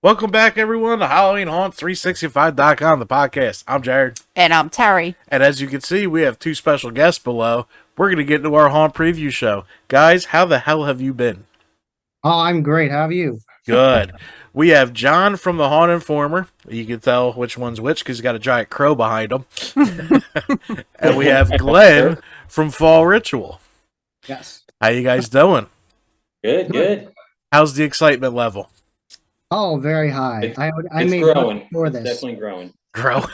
Welcome back, everyone, to Halloween Haunt 365.com, the podcast. I'm Jared. And I'm Terry. And as you can see, we have two special guests below. We're going to get into our haunt preview show. Guys, how the hell have you been? Oh, I'm great. How have you? Good. We have John from the Haunt Informer. You can tell which one's which because he's got a giant crow behind him. And we have Glenn from Fall Ritual. Yes. How you guys doing? Good. How's the excitement level? Oh, very high. I It's made growing. much before It's this. definitely growing. Growing.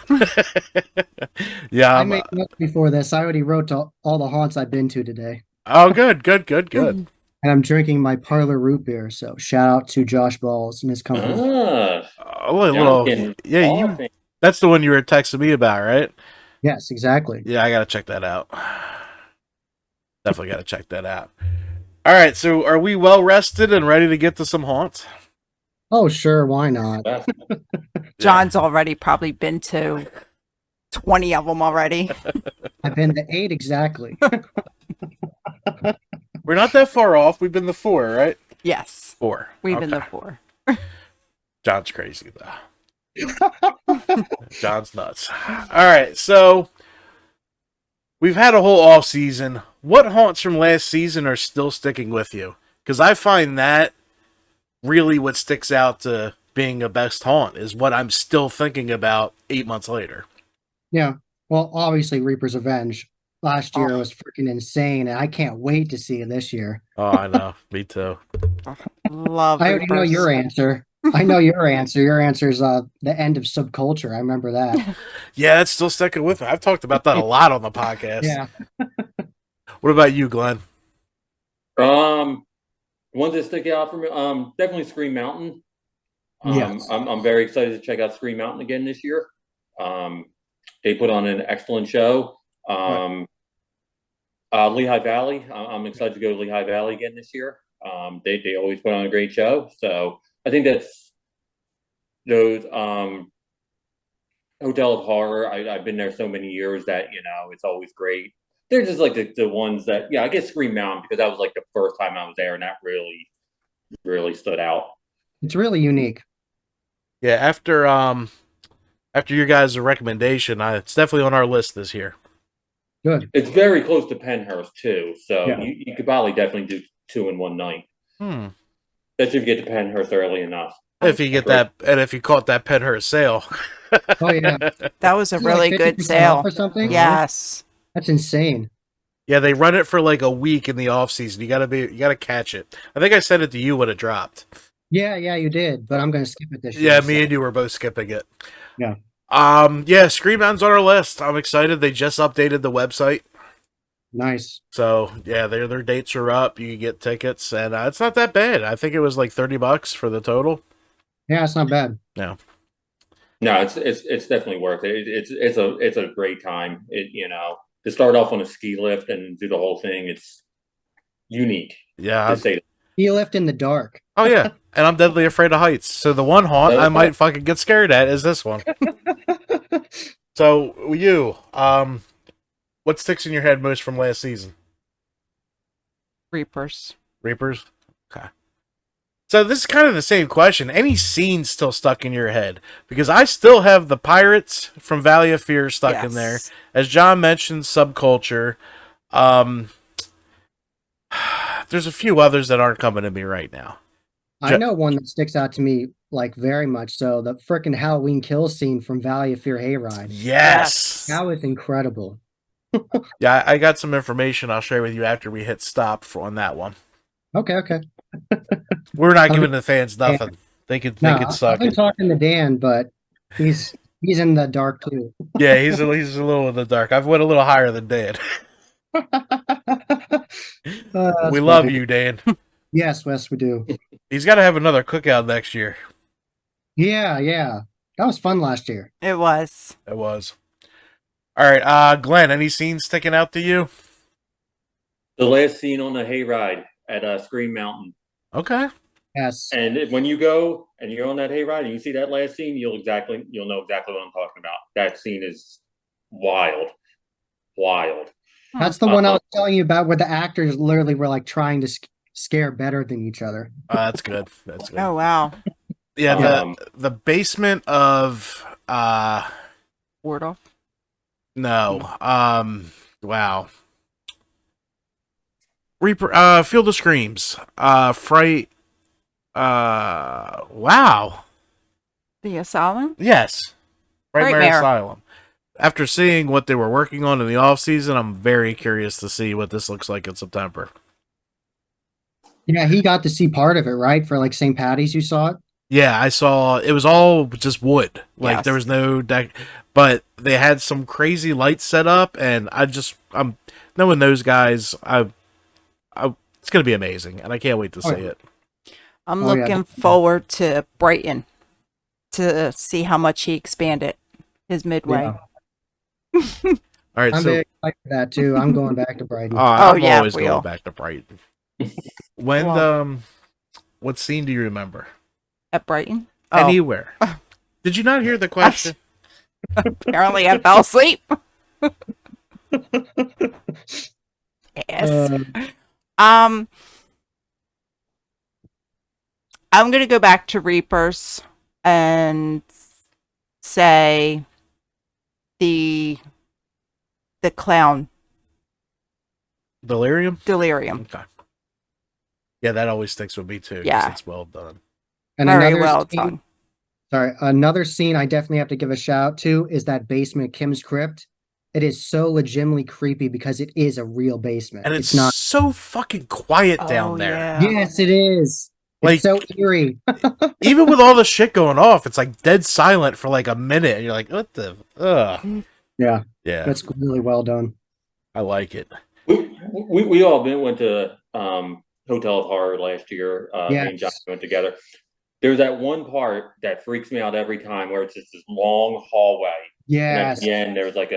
Yeah. I made much before this. I already wrote to all the haunts I've been to today. Oh, good. And I'm drinking my Parlor root beer. So shout out to Josh Balls and his company. A little. Yeah, that's the one you were texting me about, right? Yes, exactly. Yeah, I gotta check that out. Definitely gotta check that out. All right, so are we well rested and ready to get to some haunts? Oh, sure. Why not? John's already probably been to 20 of them already. I've been to 8 exactly. We're not that far off. We've been to 4, right? Yes. 4. We've been to 4. John's crazy, though. John's nuts. All right, so we've had a whole off season. What haunts from last season are still sticking with you? Because I find that really what sticks out to being a best haunt is what I'm still thinking about 8 months later. Yeah. Well, obviously, Reaper's Revenge. Last year was freaking insane, and I can't wait to see it this year. Oh, I know. Me too. Love I already know your answer. I know your answer. Your answer is the end of Subculture. I remember that. Yeah, that's still sticking with me. I've talked about that a lot on the podcast. Yeah. What about you, Glenn? Ones that stick out for me, definitely Scream Mountain. Yes. I'm very excited to check out Scream Mountain again this year. They put on an excellent show. Lehigh Valley. I'm excited to go to Lehigh Valley again this year. They always put on a great show. So I think that's those Hotel of Horror. I've been there so many years that it's always great. They're just like the ones that I guess Scream Mountain because that was like the first time I was there and that really stood out. It's really unique. Yeah, after your guys' recommendation, it's definitely on our list this year. Good. It's very close to Penhurst too, so Yeah. you could probably definitely do 2 in one night. Especially if you get to Penhurst early enough. If you get that, and if you caught that Penhurst sale. Oh yeah, that was a Isn't it really like good 50% sale off or something. Yes. That's insane. Yeah, they run it for like a week in the off season. You gotta catch it. I think I sent it to you when it dropped. Yeah, you did, but I'm gonna skip it this year. Yeah, me and you were both skipping it. Yeah. Yeah, Scream Mountain's on our list. I'm excited. They just updated the website. Nice. So yeah, their dates are up. You can get tickets, and it's not that bad. I think it was like $30 for the total. Yeah, it's not bad. No, it's definitely worth it. It's a great time. To start off on a ski lift and do the whole thing. It's unique. Yeah. Ski lift in the dark. Oh yeah, and I'm deadly afraid of heights. So the one haunt I might fucking get scared at is this one. So you, what sticks in your head most from last season? Reapers. Okay. So this is kind of the same question. Any scenes still stuck in your head? Because I still have the Pirates from Valley of Fear stuck in there. As John mentioned, Subculture. There's a few others that aren't coming to me right now. I know one that sticks out to me like very much so. The frickin' Halloween kill scene from Valley of Fear Hayride. Yes. That was incredible. Yeah, I got some information I'll share with you after we hit stop on that one. Okay. We're not giving the fans nothing. They could suck. I've been talking to Dan, but he's in the dark too. Yeah, he's a little in the dark. I've went a little higher than Dan. We love you, Dan. Yes, we do. He's got to have another cookout next year. Yeah. That was fun last year. It was. It was. All right, Glenn, any scenes sticking out to you? The last scene on the hayride at Scream Mountain. Okay. Yes. And when you go and you're on that hayride and you see that last scene, you'll know exactly what I'm talking about. That scene is wild. That's the one I was telling you about where the actors literally were like trying to scare better than each other. That's good. Oh, wow. Yeah, Um, the basement of Wardle. no. Wow. Reaper Field of Screams. Fright wow. The Asylum? Yes. Frightmare Frightmare. Asylum. After seeing what they were working on in the off season, I'm very curious to see what this looks like in September. Yeah, he got to see part of it, right? For like St. Patty's, you saw it. Yeah, I saw it was all just wood. Like Yes. there was no deck, but they had some crazy lights set up, and I'm knowing those guys. It's gonna be amazing, and I can't wait to see it. I'm Oh, yeah. looking forward to Brighton to see how much he expanded his midway. Yeah. All right, I'm so very excited for that too. I'm going back to Brighton. I'm yeah, always we going all. back to Brighton. When Well- what scene do you remember? At Brighton? Oh, Anywhere. Did you not hear the question? apparently I fell asleep. Yes. Uh, I'm gonna go back to Reapers and say the clown Delirium? delirium. Okay. Yeah, that always sticks with me too. 'Cause Yeah. it's well done. and Very another well scene, done. sorry, another scene I definitely have to give a shout to is that basement at Kim's crypt. It is so legitimately creepy because it is a real basement. And it's not. so fucking quiet down there. Yeah. Yes, it is. Like- It's so eerie. Even with all the shit going off, it's like dead silent for like a minute, and you're like, "What the? Ugh." Yeah, Yeah, that's really well done. I like it. we all went to Hotel of Horror last year. Me and John Yes. went together. There's that one part that freaks me out every time, where it's just this long hallway, and at Yes. the end there's like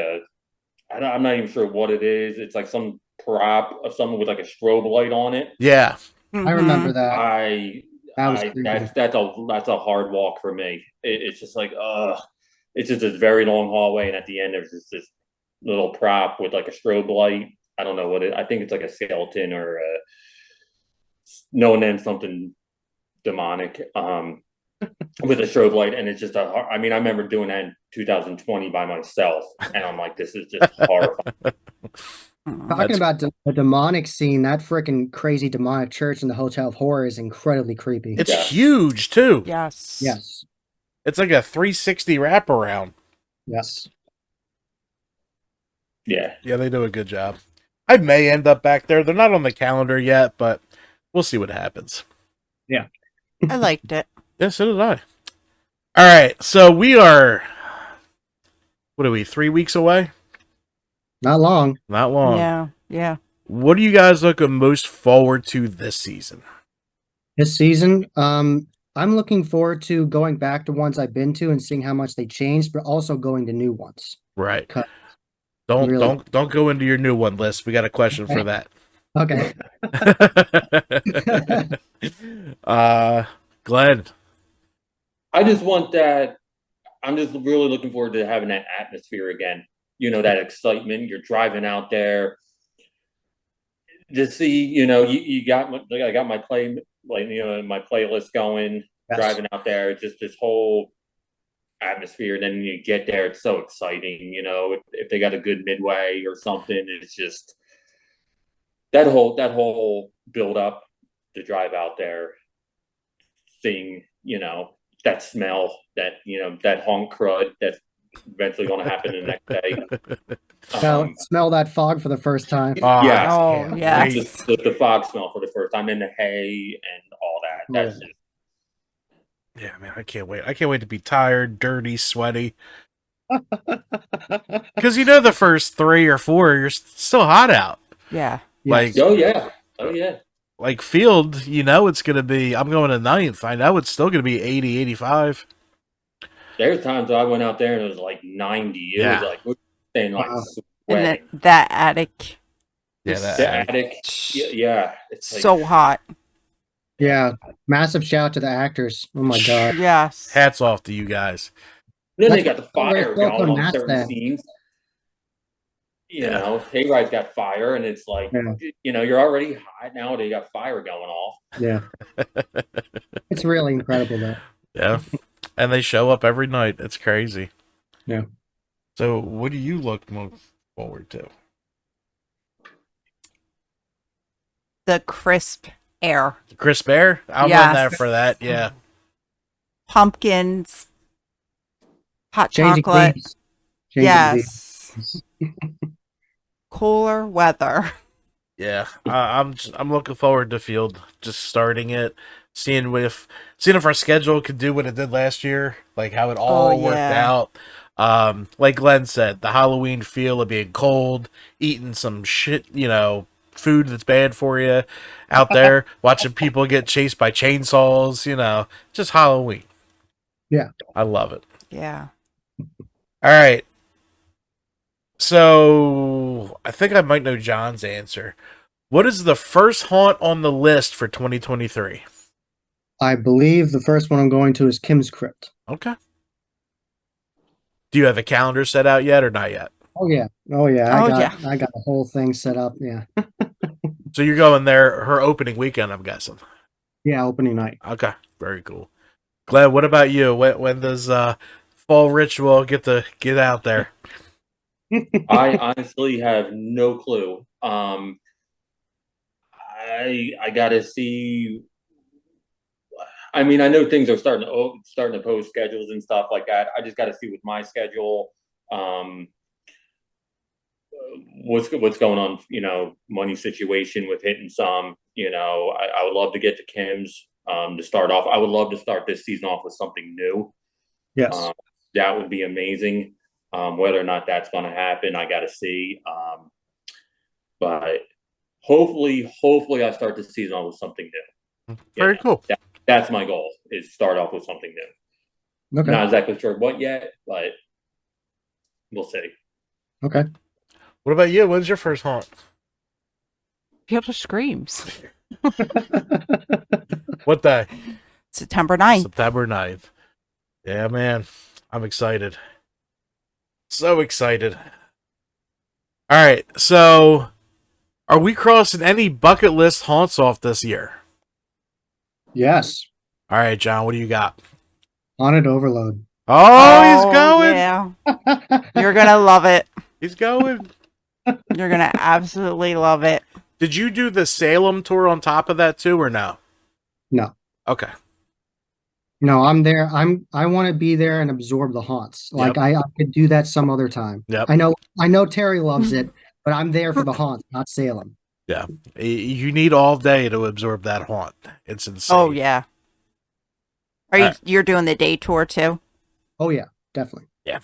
I'm not even sure what it is. It's like some prop of something with like a strobe light on it. Yeah, I remember Mhm. that. That was creepy. That's a hard walk for me. It's just like it's just this very long hallway, and at the end there's just this little prop with like a strobe light. I don't know what it. I think it's like a skeleton or no name something demonic with a strobe light, and it's just I mean, I remember doing that in 2020 by myself, and I'm like, this is just horrifying. Mhm. Talking about the demonic scene, that freaking crazy demonic church in the Hotel of Horror is incredibly creepy. it's Yeah. huge too. Yes. Yes. It's like a 360 wraparound. Yes. Yeah. Yeah, they do a good job. I may end up back there. They're not on the calendar yet, but we'll see what happens. I liked it. Yeah, so did I. All right, so we are. What are we? 3 weeks away? Not long. Not long. Yeah. Yeah. What are you guys looking most forward to this season? This season, I'm looking forward to going back to ones I've been to and seeing how much they changed, but also going to new ones. Right. Cut. Don't Really? don't go into your new one list. We got a question for that. Okay. Glenn. I just want that. I'm just really looking forward to having that atmosphere again. You know, that excitement. You're driving out there to see. You know, you got I got my my playlist going. Yes. Driving out there, just this whole atmosphere. Then you get there, it's so exciting. You know, if they got a good midway or something, it's just that whole build up to drive out there, seeing that smell, that honk crud that's eventually going to happen the next day. Smell that fog for the first time. Yeah. Oh, can't yes. wait. The fog smell for the first time, and the hay and all that. That's Yeah. just Yeah, man, I can't wait. I can't wait to be tired, dirty, sweaty. Because the first 3 or 4, you're still hot out. Yeah. Like, oh yeah. like field, it's going to be, I'm going to 9th. I know it's still going to be 80, 85. There's times I went out there and it was like 90. It Yeah. was like we're saying like Wow. And sweating. that attic. Yeah, The attic. Yeah. It's like, So hot. Yeah. Massive shout out to the actors. Oh my god. Yes. hats off to you guys. then they That's got the why fire we're built going on on mass certain then. scenes. Yeah. Hayride's got fire, and it's like, Yeah. you're already hot now. They got fire going off. Yeah. It's really incredible though. Yeah. And they show up every night. It's crazy. Yeah. So, what do you look most forward to? The crisp air. Crisp Air? I'm in there Yes. for that. Yeah. Pumpkins, hot Changing chocolate. leaves. Changing Yes. leaves. Cooler weather. Yeah. I'm looking forward to Field just starting it, seeing if our schedule could do what it did last year, like how it all worked yeah. out. Like Glenn said, the Halloween feel of being cold, eating some shit, food that's bad for you out there, watching people get chased by chainsaws, just Halloween. Yeah. I love it. Yeah. All right. So I think I might know John's answer. What is the first haunt on the list for 2023? I believe the first one I'm going to is Kim's Crypt. Okay. Do you have a calendar set out yet or not yet? Oh yeah. Oh yeah. Oh, I got the whole thing set up. Yeah. So you're going there her opening weekend, I'm guessing. Yeah, opening night. Okay. Very cool. Glenn, what about you? When does fall ritual get out there? I honestly have no clue. I gotta see. I mean, I know things are starting to post schedules and stuff like that. I just got to see with my schedule, um, what's going on. Money situation with hitting some. I would love to get to Kim's to start off. I would love to start this season off with something new. Yes. That would be amazing. Whether or not that's going to happen, I got to see. But hopefully, I start the season off with something new. Very cool. That's my goal, is start off with something new. Okay. Not exactly sure what yet, but we'll see. Okay. What about you? When's your first haunt? Field of Screams. What day? September 9th. September 9th. Yeah, man. I'm excited. So excited. All right. So, are we crossing any bucket list haunts off this year? Yes. All right, John, what do you got? Haunted Overload. Oh, he's going. Yeah. You're going to love it. He's going. You're going to absolutely love it. Did you do the Salem tour on top of that too, or no? No. Okay. No, I'm there. I want to be there and absorb the haunts. Like I could do that some other time. Yep. I know Terry loves it, but I'm there for the haunts, not Salem. Yeah. You need all day to absorb that haunt. It's insane. Oh, yeah. You're doing the day tour too? Oh yeah, definitely. Yeah.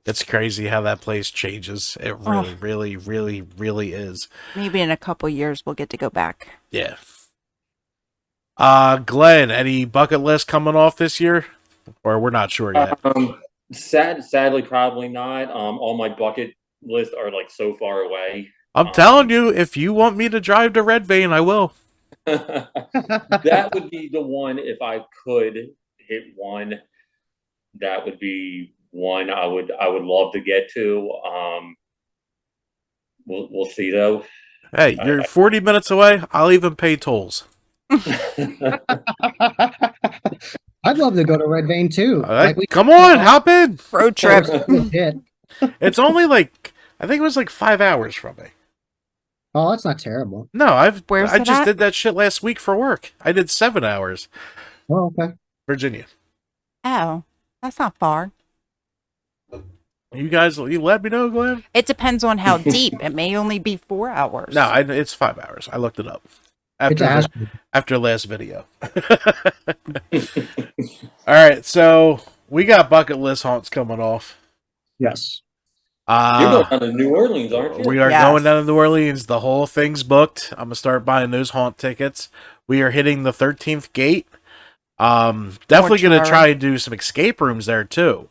It's crazy how that place changes. It really, really, really, really is. Maybe in a couple years we'll get to go back. Yeah. Glenn, any bucket list coming off this year? Or we're not sure yet? Sadly, probably not. All my bucket lists are like so far away. I'm telling you, if you want me to drive to Red Vein, I will. That would be the one. If I could hit one, that would be one I would love to get to. We'll see though. Hey, you're 40 minutes away. I'll even pay tolls. I'd love to go to Red Vein too. Come on, hop in. Road trip. It's only I think it was 5 hours from me. Oh, that's not terrible. No, I just at? did that shit last week for work. I did 7 hours. Oh, okay. Virginia. Oh, that's not far. You let me know, Glenn. It depends on how deep. It may only be 4 hours. No, it's 5 hours. I looked it up after last video. All right, so we got bucket list haunts coming off. Yes. You're going down to New Orleans, aren't you? We are going down to New Orleans. The whole thing's booked. I'm gonna start buying those haunt tickets. We are hitting the 13th gate. Definitely gonna try and do some escape rooms there too.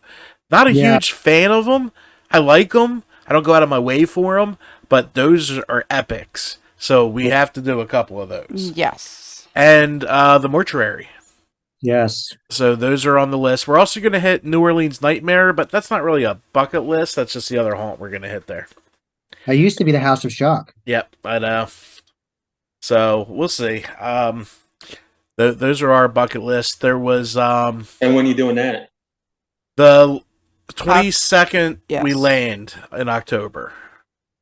Not a huge fan of them. I like them. I don't go out of my way for them, but those are epics. So we have to do a couple of those. Yes. And the mortuary. Yes. So those are on the list. We're also going to hit New Orleans Nightmare, but that's not really a bucket list. That's just the other haunt we're going to hit there. I used to be the House of Shock. Yep, I know. So we'll see. Those are our bucket list. There was And when are you doing that? the 22nd Yes. we land in October.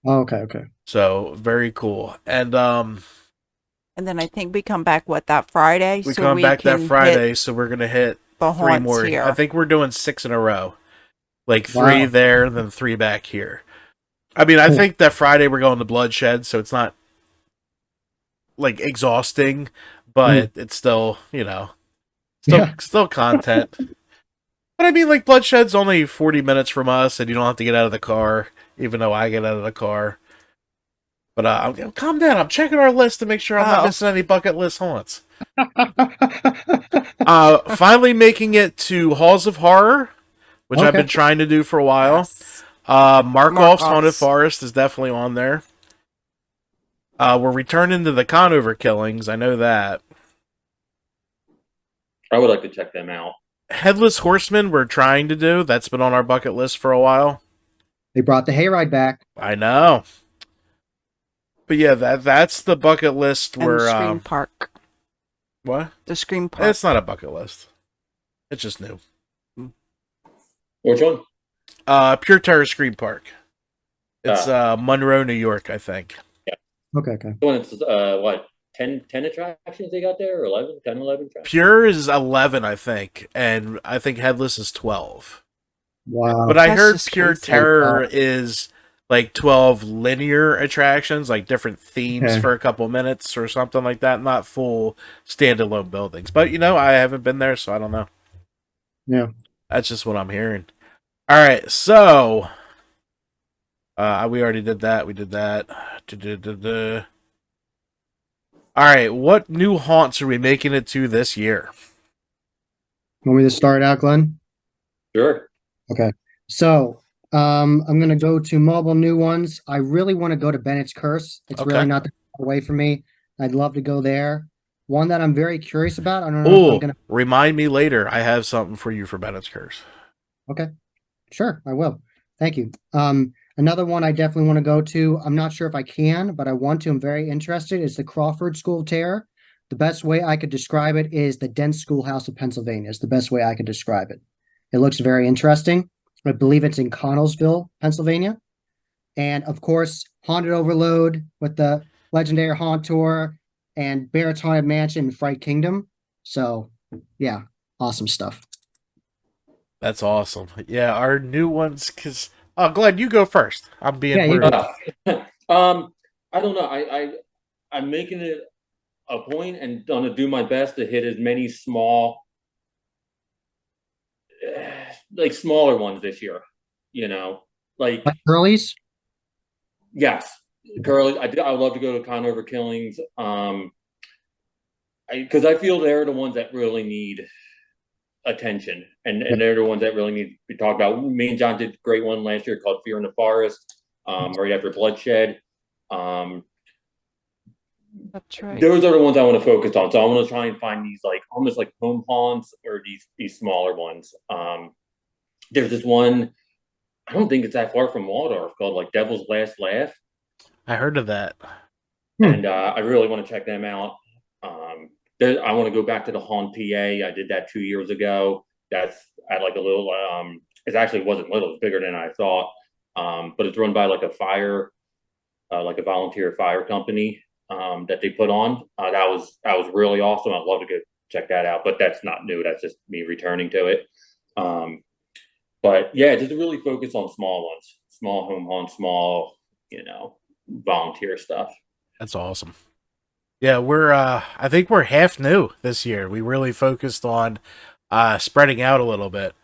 Oh, okay. So very cool. And then I think we come back that Friday. we so come we back that can Friday, hit so we're gonna hit the 3 haunts more. here. I think we're doing 6 in a row. Like 3 Wow. there, then 3 back here. I mean, I Cool. think that Friday we're going to Bloodshed, so it's not like exhausting, but it's still, still content. But I mean, like, Bloodshed's only 40 minutes from us, and you don't have to get out of the car, even though I get out of the car. But calm down. I'm checking our list to make sure I'm not missing any bucket list haunts. Finally making it to Halls of Horror, which I've been trying to do for a while. Yes. Markov's Haunted Forest is definitely on there. We're returning to the Conover killings. I know that. I would like to check them out. Headless Horseman we're trying to do. That's been on our bucket list for a while. They brought the hayride back. I know. But yeah, that's the bucket list And where the Scream Park. What? The Scream Park. It's not a bucket list. It's just new. Which one? Pure Terror Scream Park. It's Monroe, New York, I think. Okay. The one that's what, 10 attractions they got there, or 11, 10, 11 attractions? Pure is 11, I think, and I think Headless is 12. Wow. But I That's heard just Pure crazy. Terror is like 12 linear attractions, like different themes Okay. for a couple minutes or something like that, not full standalone buildings. But, I haven't been there, so I don't know. Yeah. That's just what I'm hearing. All right, so we already did that. We did that. All right, what new haunts are we making it to this year? Want me to start out, Glenn? Sure. Okay. So, I'm going to go to mobile new ones. I really want to go to Bennett's Curse. It's Okay. really not that far away from me. I'd love to go there. One that I'm very curious about. I don't know if I'm Oh, going to. remind me later. I have something for you for Bennett's Curse. Okay. Sure, I will. Thank you. Another one I definitely want to go to. I'm not sure if I can, but I want to. I'm very interested. Is the Crawford School of Terror. The best way I could describe it is the Dent Schoolhouse of Pennsylvania. Is the best way I could describe it. It looks very interesting. I believe it's in Connellsville, Pennsylvania. And of course, Haunted Overload with the legendary Haunt Tour and Barrett's Haunted Mansion and Fright Kingdom. So, yeah, awesome stuff. That's awesome. Yeah, our new ones, because... Oh, Glenn, you go first. I'm being Yeah, you rude. I don't know. I'm making it a point and gonna do my best to hit as many smaller ones this year. Like Curly's? Yes, Curly. I would love to go to Conover Killings. Because I feel they're the ones that really need attention, and they're the ones that really need to be talked about. Me and John did a great one last year called Fear in the Forest, right after Bloodshed. That's right. Those are the ones I want to focus on. So I want to try and find these almost like home haunts or these smaller ones. There's this one, I don't think it's that far from Waldorf, called like Devil's Last Laugh. I heard of that. And I really want to check them out. I want to go back to the Haunt PA. I did that 2 years ago. That's at like a little, it actually wasn't little, it's bigger than I thought. But it's run by like a volunteer fire company that they put on. That was really awesome. I'd love to go check that out, but that's not new. That's just me returning to it. But yeah, just really focus on small ones, small home haunts, small, volunteer stuff. That's awesome. Yeah, I think we're half new this year. We really focused on spreading out a little bit.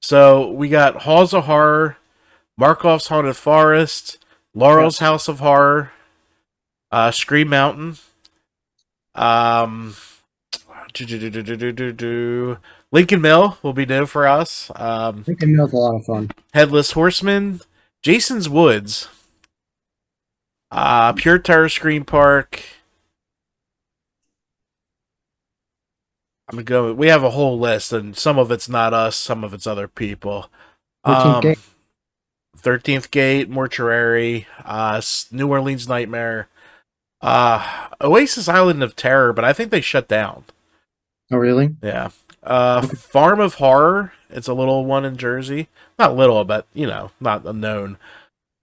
So we got Halls of Horror, Markov's Haunted Forest, Laurel's House of Horror, Scream Mountain, Lincoln Mill will be new for us. Lincoln Mill's a lot of fun. Headless Horseman, Jason's Woods, Pure Terror Scream Park. I'm gonna go. We have a whole list, and some of it's not us, some of it's other people. 13th Gate. 13th Gate, Mortuary, New Orleans Nightmare, Oasis Island of Terror, but I think they shut down. Oh, really? Yeah. Farm of Horror. It's a little one in Jersey. Not little, but not unknown.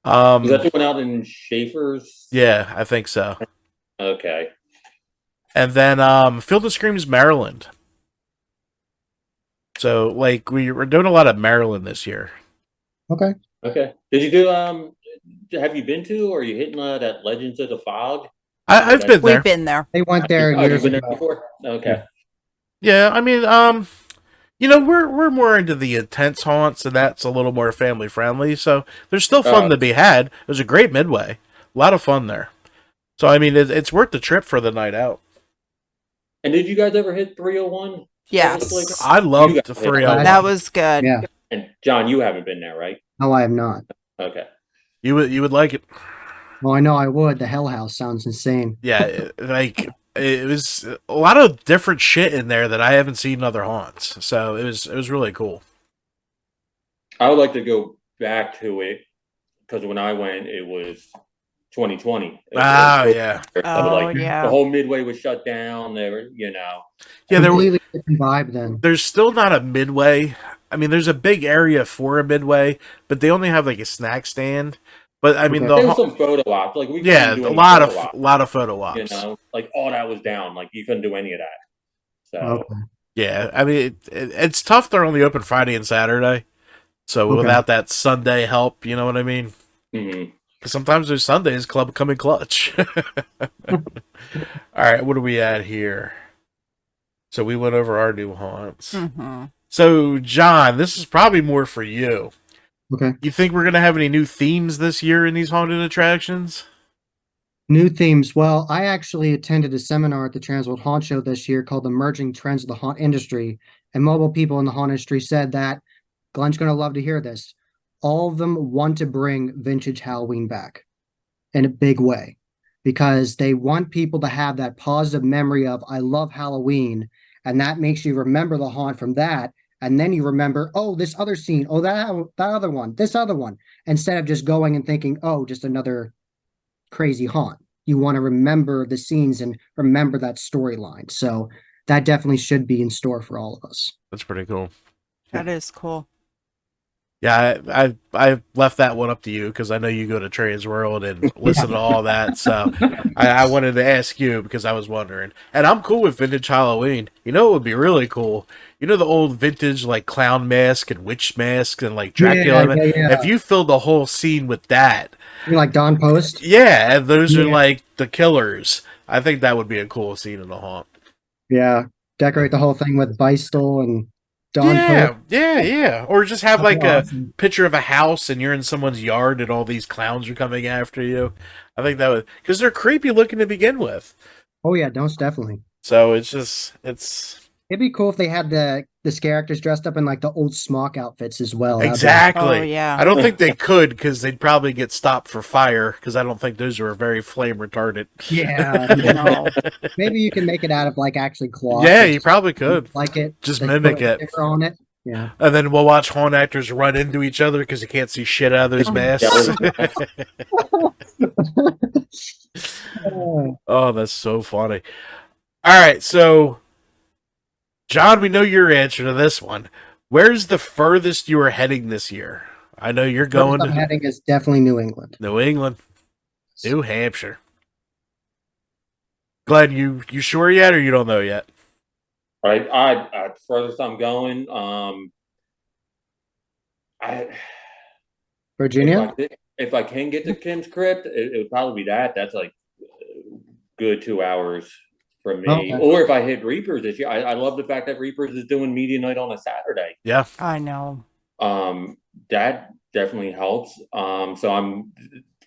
Is that the one out in Schaefer's? Yeah, I think so. Okay. And then Field of Screams, Maryland. So like we were doing a lot of Maryland this year. Okay. Okay. Did you do have you been to or are you hitting that Legends of the Fog? I've been there. We've been there. They went there Oh, you've years been there ago. before? Okay. Yeah, I mean, we're more into the intense haunts, and that's a little more family friendly. So there's still fun to be had. It was a great midway, a lot of fun there. So I mean, it's worth the trip for the night out. And did you guys ever hit 301? Yes. I loved the You 301. That was good. Yeah. And John, you haven't been there, right? No, I have not. Okay. You would like it. Well, I know I would. The Hell House sounds insane. Yeah, it was a lot of different shit in there that I haven't seen in other haunts. So it was really cool. I would like to go back to it because when I went, it was 2020. Yeah. Yeah. The whole midway was shut down. There were, Yeah, Completely different vibe then. there's still not a midway. I mean, there's a big area for a midway, but they only have like a snack stand. But I mean, Okay. there was some photo ops. Like we yeah, couldn't do a any lot photo of photo ops. like all that was down. Like you couldn't do any of that. So Okay. Yeah, I mean, it's tough. They're only open Friday and Saturday, so Okay. without that Sunday help, you know what I mean? mhm. Because sometimes there's Sundays club come in clutch. All right, what are we at here? So we went over our new haunts. Mm-hmm. So John, this is probably more for you. Okay. You think we're gonna have any new themes this year in these haunted attractions? New themes. Well, I actually attended a seminar at the Transworld Haunt Show this year called Emerging Trends of the Haunt Industry. And mobile people in the haunt industry said that Glenn's going to love to hear this. All of them want to bring vintage Halloween back in a big way because they want people to have that positive memory of, I love Halloween. And that makes you remember the haunt from that. And then you remember, oh, this other scene, oh, that other one, this other one, instead of just going and thinking, oh, just another crazy haunt. You want to remember the scenes and remember that storyline. So that definitely should be in store for all of us. That's pretty cool. That is cool. Yeah, I left that one up to you because I know you go to Trey's World and listen to all that. So I wanted to ask you because I was wondering. And I'm cool with vintage Halloween. You know what would be really cool? You know the old vintage like clown mask and witch mask and like Dracula. Yeah. If you filled the whole scene with that, You like Don Post? yeah, and those are Yeah. like the killers. I think that would be a cool scene in the haunt. Yeah. Decorate the whole thing with Beistel and Don Post. Yeah. Or just have like Awesome. a picture of a house and you're in someone's yard and all these clowns are coming after you. I think that would, because they're creepy looking to begin with. Oh yeah, most definitely. So it's It'd be cool if they had this characters dressed up in like the old smock outfits as well. That'd be- exactly. Oh, yeah. I don't think they could because they'd probably get stopped for fire because I don't think those are very flame retardant. Yeah. No. Maybe you can make it out of like actually cloth. Yeah, It's you probably could. like it. Just They mimic put a it. sticker on it. Yeah. And then we'll watch haunt actors run into each other because you can't see shit out of those masks. Oh, that's so funny. All right, so John, we know your answer to this one. Where's the furthest you are heading this year? I know you're going First I'm to heading is definitely New England. New England, New Hampshire. Glenn, you sure yet, or you don't know yet? Right. I furthest I'm going. I Virginia? if I can get to Kim's Crypt, it would probably be that. That's like good 2 hours for me. Okay. Or if I hit Reapers this year, I love the fact that Reapers is doing media night on a Saturday. Yeah. I know. That definitely helps. So I'm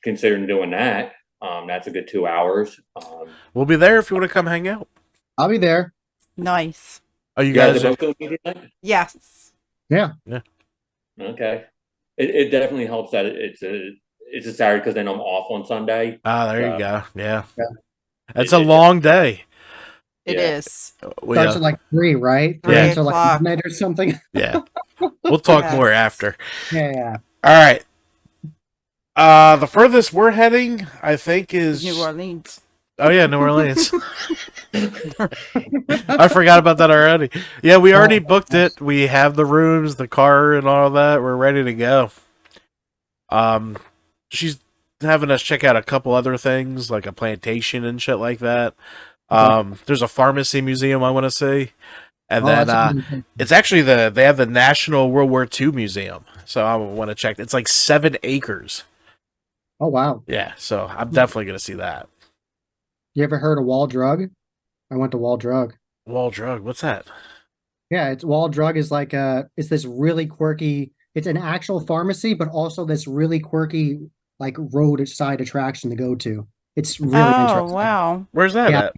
considering doing that. That's a good 2 hours. We'll be there if you want to come hang out. I'll be there. Nice. Oh, you You guys guys are are, both doing media night? Yes. Okay. It definitely helps that it's a Saturday because then I'm off on Sunday. there you go. Yeah. Yeah. It's a long day. It Yeah. is. We, Starts at like 3, right? 3 Yeah. until like o'clock. midnight or something. yeah. We'll talk Yes. more after. Yeah. All right. The furthest we're heading, I think, is New Orleans. Oh yeah, New Orleans. I forgot about that already. Yeah, we already booked it. We have the rooms, the car, and all that. We're ready to go. She's having us check out a couple other things, like a plantation and shit like that. There's a pharmacy museum I want to see, and then it's actually they have the National World War II Museum, so I want to check. It's like 7 acres. Oh wow. Yeah, so I'm definitely gonna see that. You ever heard of Wall Drug? I went to Wall Drug. Wall Drug, what's that? Yeah, it's Wall Drug is like it's this really quirky. It's an actual pharmacy, but also this really quirky like roadside attraction to go to. It's really Oh, interesting. wow. Where's that Yeah. at?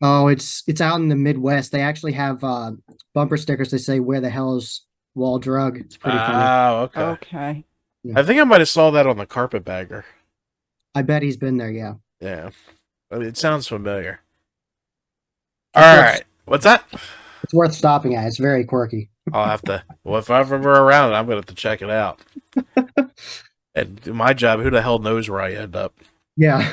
Oh, it's out in the Midwest. They actually have bumper stickers that say "Where the hell is Wall Drug?" It's pretty funny. Oh, okay. Okay. I think I might have saw that on the carpetbagger. I bet he's been there. Yeah. Yeah, I mean, it sounds familiar. All right, what's that? It's worth stopping at. It's very quirky. I'll have to. Well, if I'm ever around, I'm gonna have to check it out. And my job, who the hell knows where I end up? Yeah.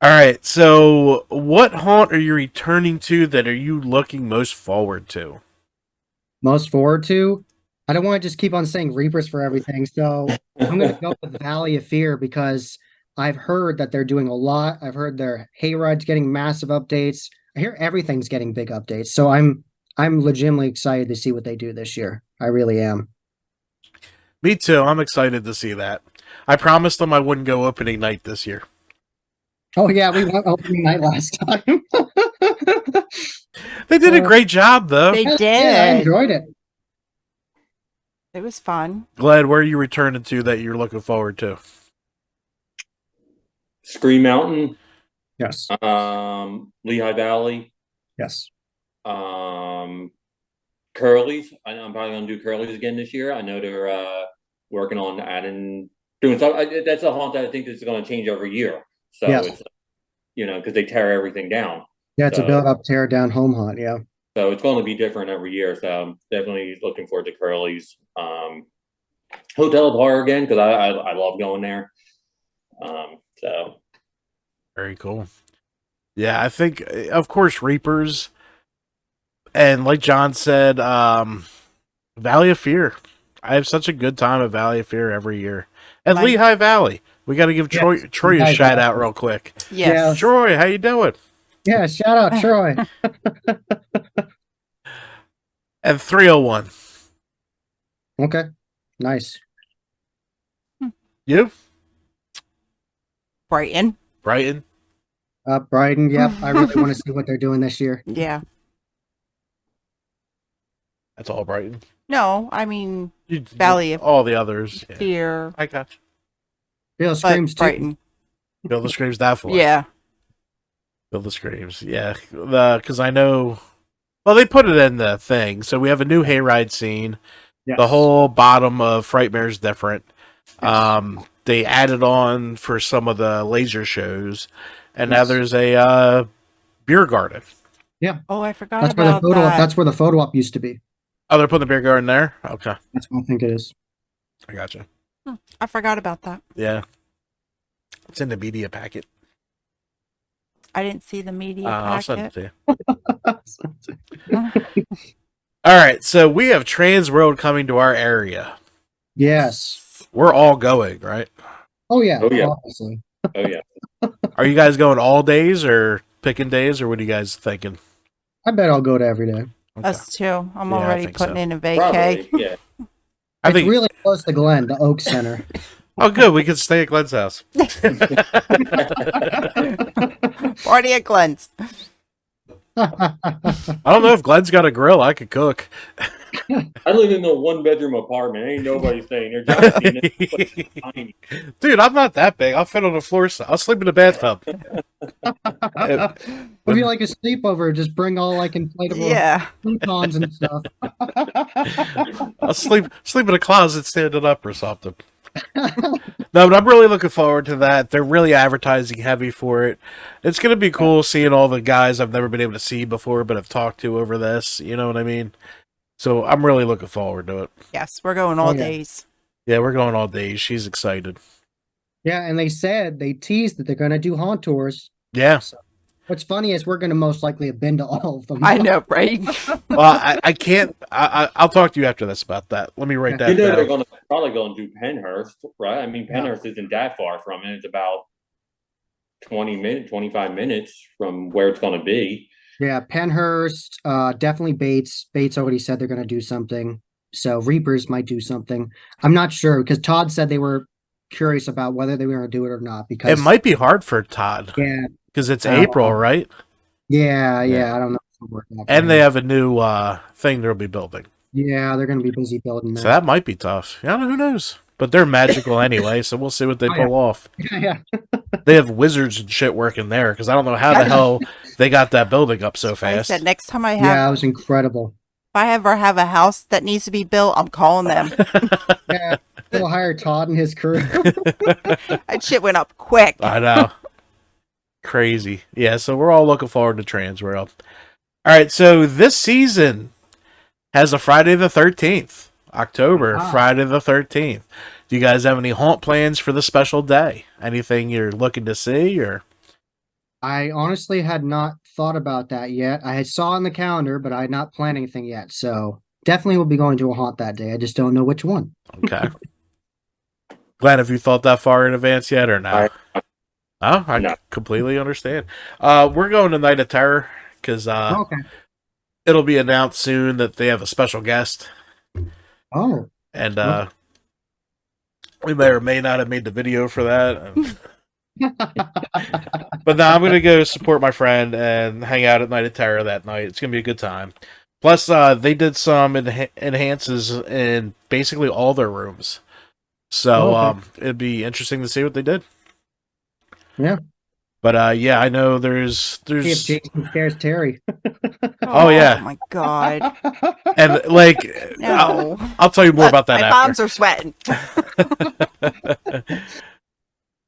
All right, so what haunt are you returning to that are you looking most forward to? Most forward to. I don't want to just keep on saying Reapers for everything, so I'm going to go with Valley of Fear because I've heard that they're doing a lot. I've heard their hayride's getting massive updates. I hear everything's getting big updates, so I'm legitimately excited to see what they do this year. I really am. Me too. I'm excited to see that. I promised them I wouldn't go opening night this year. Oh yeah, we went opening night last time. They did a great job, though. They did. Yeah, I enjoyed it. It was fun. Glad where are you returning to that you're looking forward to? Scream Mountain, Yes. Lehigh Valley, Yes. Curly's. I'm probably gonna do Curly's again this year. I know they're working on doing stuff. That's a haunt that I think is going to change every year. So Yes. it's because they tear everything down. Yeah, it's a build up, tear down home haunt. Yeah. So it's going to be different every year. So I'm definitely looking forward to Curly's. Hotel of Horror again because I love going there. So Very cool. Yeah, I think, of course, Reapers. And like John said, Valley of Fear. I have such a good time at Valley of Fear every year. And Lehigh Valley. We got to give Troy a shout out real quick. Yes. Troy, how you doing? Yeah, shout out Troy. And 301. Okay. Nice. You? Brighton. Brighton? Brighton, yep. I really want to see what they're doing this year. Yeah. That's all Brighton. No, I mean Valley of all the others. Yeah. Fear. I got you. Bill Screams too. Brighton. Bill the Screams definitely. Yeah. Bill the Screams. Yeah. Because I know. Well, they put it in the thing. So we have a new hayride scene. Yes. The whole bottom of Frightmare is different. Yes. They added on for some of the laser shows. And now there's a beer garden. Yeah. Oh, I forgot That's about where the photo that. that's where the photo op used to be. Oh, they're putting the beer garden there? Okay. That's what I think it is. I gotcha. I forgot about that. Yeah. It's in the media packet. I didn't see the media I'll send it packet. to you. All right. So we have Trans World coming to our area. Yes. We're all going, right? Oh yeah. Oh, yeah. Obviously. oh yeah. Are you guys going all days or picking days, or what are you guys thinking? I bet I'll go to every day. Okay. Us too. I'm Yeah, I already think putting so. in a vacay. Probably, yeah. I It's think. really close to Glen, the Oak Center. Oh, good. We can stay at Glenn's house. Party at Glenn's. I don't know if Glenn's got a grill. I could cook. I live in a 1-bedroom apartment. Ain't nobody staying there. Just tiny. Dude, I'm not that big. I'll fit on the floor. I'll sleep in the bathtub. Would you like a sleepover? Just bring all like inflatable Yeah. futons and stuff. I'll sleep in a closet standing up or something. No, but I'm really looking forward to that. They're really advertising heavy for it. It's going to be cool seeing all the guys I've never been able to see before, but have talked to over this. You know what I mean? So I'm really looking forward to it. Yes, we're going all Oh, yeah. days. Yeah, we're going all day. She's excited. Yeah, and they teased that they're going to do haunt tours. Yeah. So, what's funny is we're going to most likely have been to all of them. I know, right? Well, I can't. I'll talk to you after this about that. Let me write Yeah. You that know they're down. gonna probably gonna do Penhurst, right? I mean, Yeah. Penhurst isn't that far from it. It's about 20 minutes, 25 minutes from where it's gonna be. Yeah, Penhurst, definitely Bates. Bates already said they're going to do something. So Reapers might do something. I'm not sure because Todd said they were curious about whether they were going to do it or not It because might be hard for Todd yeah, because it's I don't April, know. right? Yeah, I don't know if it'll work out for And they him. have a new thing they'll be building, Yeah, they're going to be busy building so that. that might be tough. Yeah, who knows? But they're magical anyway, so we'll see what they Oh, yeah. pull off. Yeah, They have wizards and shit working there because I don't know how the hell they got that building up so Like I fast. said, next time I have, yeah, it was incredible. if I ever have a house that needs to be built, I'm calling them. Yeah, we'll hire Todd and his crew. That shit went up quick. I know. Crazy. Yeah, so we're all looking forward to Transworld. All right, so this season has a Friday the 13th. October, Ah. Friday the 13th. Do you guys have any haunt plans for the special day? Anything you're looking to see or I honestly had not thought about that yet. I had saw on the calendar, but I had not planned anything yet. So definitely will be going to a haunt that day. I just don't know which one. okay. Glenn, have you thought that far in advance yet or no? I No. completely understand. We're going to Night of Terror because Okay. it'll be announced soon that they have a special guest. Oh, And Okay. we may or may not have made the video for that. But now I'm going to go support my friend and hang out at Night of Terror that night. It's going to be a good time. Plus, they did some enhances in basically all their rooms. So Okay. it'd be interesting to see what they did. Yeah. But yeah, I know there's See if Jason scares Terry. Oh, yeah. Oh my god. and like No. I'll tell you more Look, about that my after. palms are sweating.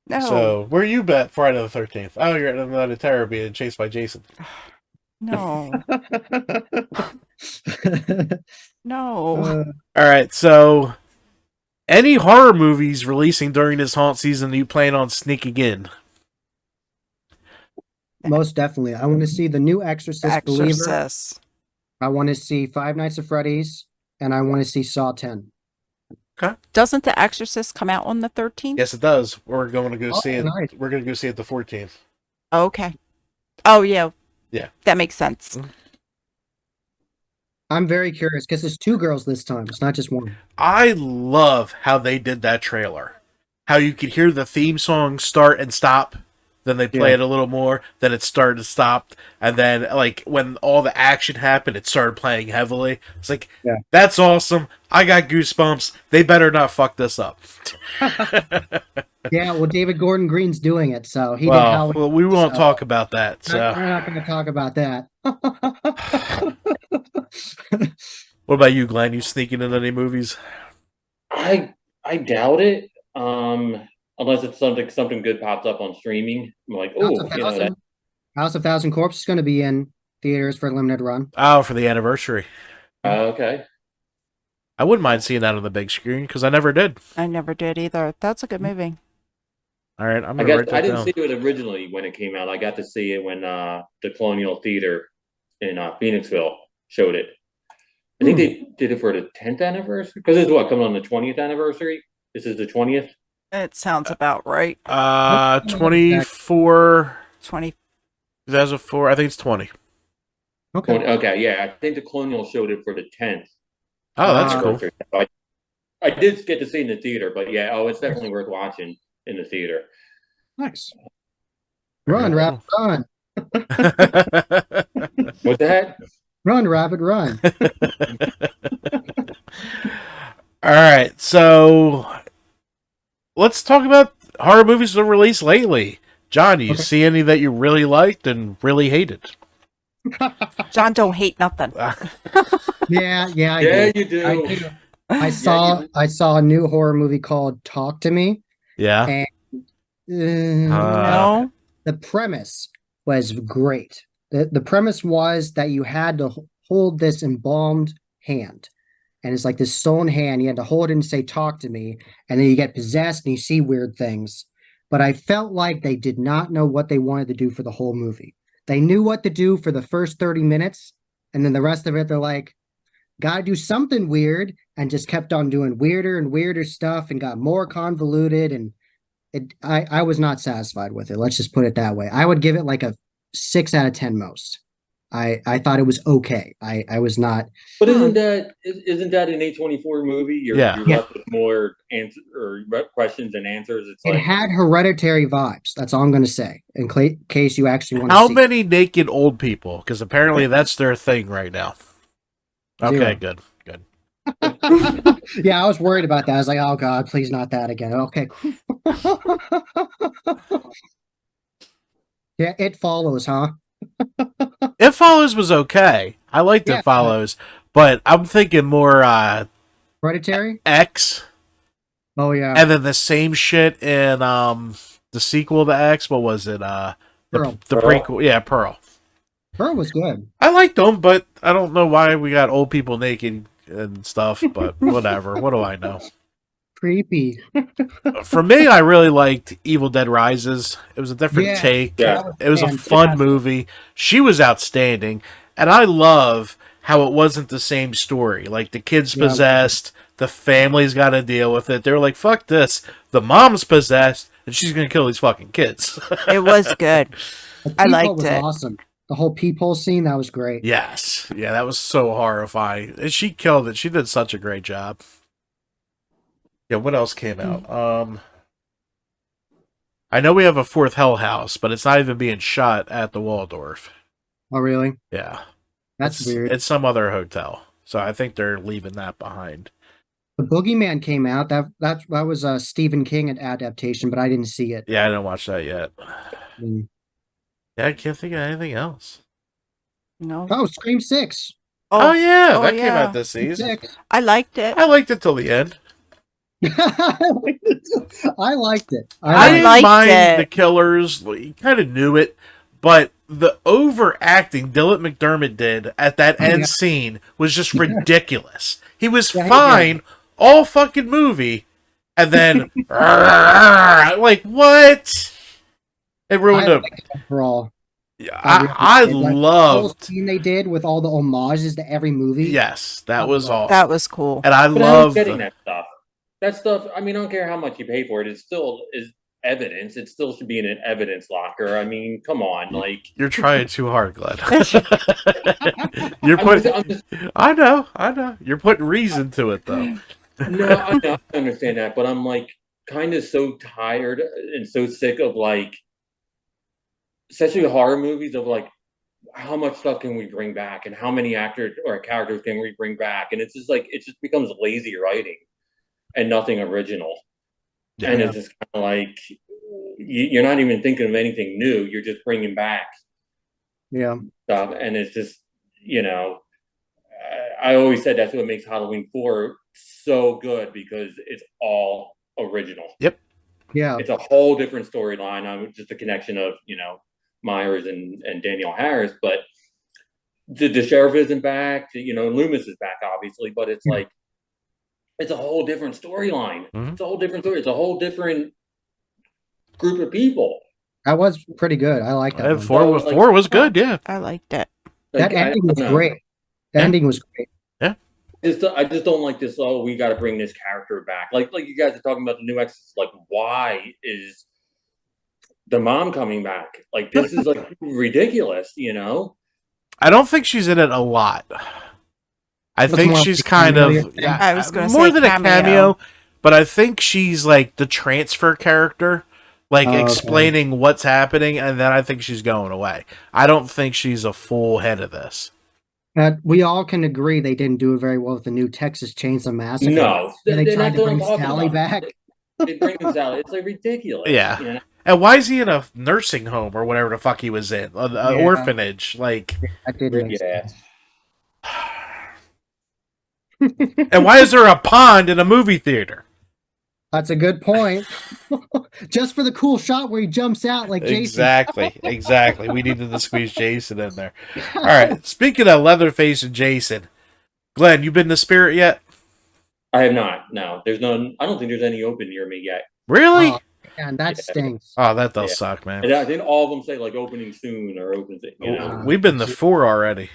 No. So where you bet Friday the 13th? Oh, you're at Night of Terror being chased by Jason. No. No. Uh, All right, so any horror movies releasing during this haunt season that you plan on sneaking in? most definitely. I want to see the new Exorcist Believer. Exorcist. I want to see Five Nights at Freddy's, and I want to see Saw 10. Doesn't The Exorcist come out on the 13th? Yes, it does. We're going to go Oh, see it. nice. We're going to go see it the 14th. Okay. Oh, yeah. Yeah. That makes sense. I'm very curious because it's two girls this time. It's not just one. I love how they did that trailer. How you could hear the theme song start and stop, then they play Yeah. it a little more, then it started to stop, and then like when all the action happened, it started playing heavily. It's like, Yeah. that's awesome. I got goosebumps. They better not fuck this up. Yeah, well, David Gordon Green's doing it, so he did Well, Halloween. we won't so- talk about that. We're So, not going to talk about that. what about you, Glenn? You sneaking in any movies? I doubt it. Unless it's something good pops up on streaming. I'm like, House oh, of Thousand, House of Thousand Corpse is going to be in theaters for a limited run. Oh, for the anniversary. Okay. I wouldn't mind seeing that on the big screen because I never did. I never did either. That's a good movie. All right, I'm I gonna write guess that I didn't down. see it originally when it came out. I got to see it when the Colonial Theater in Phoenixville showed it. I think they did it for the 10th anniversary because it's what coming on the 20th anniversary. This is the 20th. It sounds about right. 24, 20. 2004. I think it's 20. Okay. Okay, yeah, I think the Colonial showed it for the 10th. Oh, that's cool. anniversary. So I did get to see it in the theater, but yeah, it's definitely worth watching in the theater. Nice. Run, rabbit, run. What's that? Run, rabbit, run. All right, so let's talk about horror movies that were released lately. John, do you Okay. see any that you really liked and really hated? John don't hate nothing. Yeah, I Yeah, do. you do. I do. I saw a new horror movie called Talk to Me. Yeah. No. The premise was great. The premise was that you had to hold this embalmed hand. And it's like this stone hand. You had to hold it and say, talk to me. And then you get possessed and you see weird things. but I felt like they did not know what they wanted to do for the whole movie. They knew what to do for the first 30 minutes, and then the rest of it, they're like, gotta do something weird, and just kept on doing weirder and weirder stuff and got more convoluted. And I was not satisfied with it. Let's just put it that way. I would give it like a 6 out of 10 most. I thought it was okay. I was not. But isn't that an A24 movie? You're left with more questions and answers. It's It like had Hereditary vibes. That's all I'm going to say. In case you actually want to How see. many naked old people? Because apparently that's their thing right now. Okay, Zero. good. Yeah, I was worried about that. I was like, oh God, please not that again. Okay. Yeah, It Follows, huh? It Follows was okay. I liked Yeah. It Follows, but I'm thinking more Hereditary? X, Oh yeah. and then the same shit in the sequel to X. What was it? The Pearl. prequel. Yeah, Pearl. Pearl was good. I liked them, but I don't know why we got old people naked and stuff. But whatever. What do I know? Creepy. For me, I really liked Evil Dead Rises. It was a different Yeah. take. Yeah. It was a fantastic. fun movie. She was outstanding. And I love how it wasn't the same story. Like, the kid's Yeah. possessed, the family's got to deal with it. They're like, fuck this. The mom's possessed, and she's going to kill these fucking kids. It was good. The I peephole liked was it. awesome. The whole peephole scene, that was great. Yes. Yeah, that was so horrifying. And she killed it. She did such a great job. Yeah, what else came out? I know we have a fourth Hell House, but it's not even being shot at the Waldorf. Oh really? Yeah. That's weird. It's some other hotel. So I think they're leaving that behind. The Boogeyman came out. That was a Stephen King adaptation, but I didn't see it. Yeah, I didn't watch that yet. Mm. Yeah, I can't think of anything else. No. Oh, Scream 6. Oh, yeah, that came yeah. out this season. 6. I liked it. I liked it till the end. I liked it. I didn't liked mind it. the killers. You kind of knew it, but the overacting Dylan McDermott did at that end Yeah. scene was just ridiculous. He was Yeah, fine all fucking movie, and then like what? It ruined I him. liked it overall. I The whole loved. scene they did with all the homages to every movie. Yes, that was all. That was cool. And I But love getting that stuff. That stuff. I mean, I don't care how much you pay for it. It still is evidence. It still should be in an evidence locker. I mean, come on, like You're trying too hard, Glenn. You're putting. I know. You're putting reason to it, though. No, I understand that, but I'm like kind of so tired and so sick of like, especially horror movies, of like how much stuff can we bring back and how many actors or characters can we bring back, and it's just like it just becomes lazy writing and nothing original. Yeah. And it's just kind of like you're not even thinking of anything new. You're just bringing back Yeah. stuff, and it's just I always said that's what makes Halloween 4 so good, because it's all original. Yep. Yeah. It's a whole different storyline. Just a connection of Myers and Danielle Harris, but the sheriff isn't back. Loomis is back, obviously, but it's like it's a whole different storyline. Mhm. It's a whole different story. It's a whole different group of people. That was pretty good. I like that. And one. four was good, yeah. I liked it. That Like, I ending was don't know. great. The Yeah. ending was great. I just don't like this. Oh, we got to bring this character back. Like you guys are talking about the new Exorcist. Like, why is the mom coming back? Like, this is like ridiculous. I don't think she's in it a lot. I Looks think more she's like a kind cameo, of you think? I was gonna more say than cameo. a cameo, but I think she's like the transfer character, like Oh, okay. explaining what's happening, and then I think she's going away. I don't think she's a full head of this. We all can agree they didn't do it very well with the new Texas Chainsaw Massacre. No, And they they're tried not to doing bring Sally back. They bring Sally. It's like ridiculous. Yeah. And why is he in a nursing home or whatever the fuck he was in? An Yeah. orphanage, like. That didn't make Yeah. sense. And why is there a pond in a movie theater? That's a good point. Just for the cool shot where he jumps out like Jason. Exactly. We needed to squeeze Jason in there. All right. Speaking of Leatherface and Jason, Glenn, you been to Spirit yet? I have not. No, there's none. I don't think there's any open near me yet. Really? And that stinks. Oh, that does Yeah. suck, man. And I think all of them say like opening soon or open. You know, We've been to 4 already.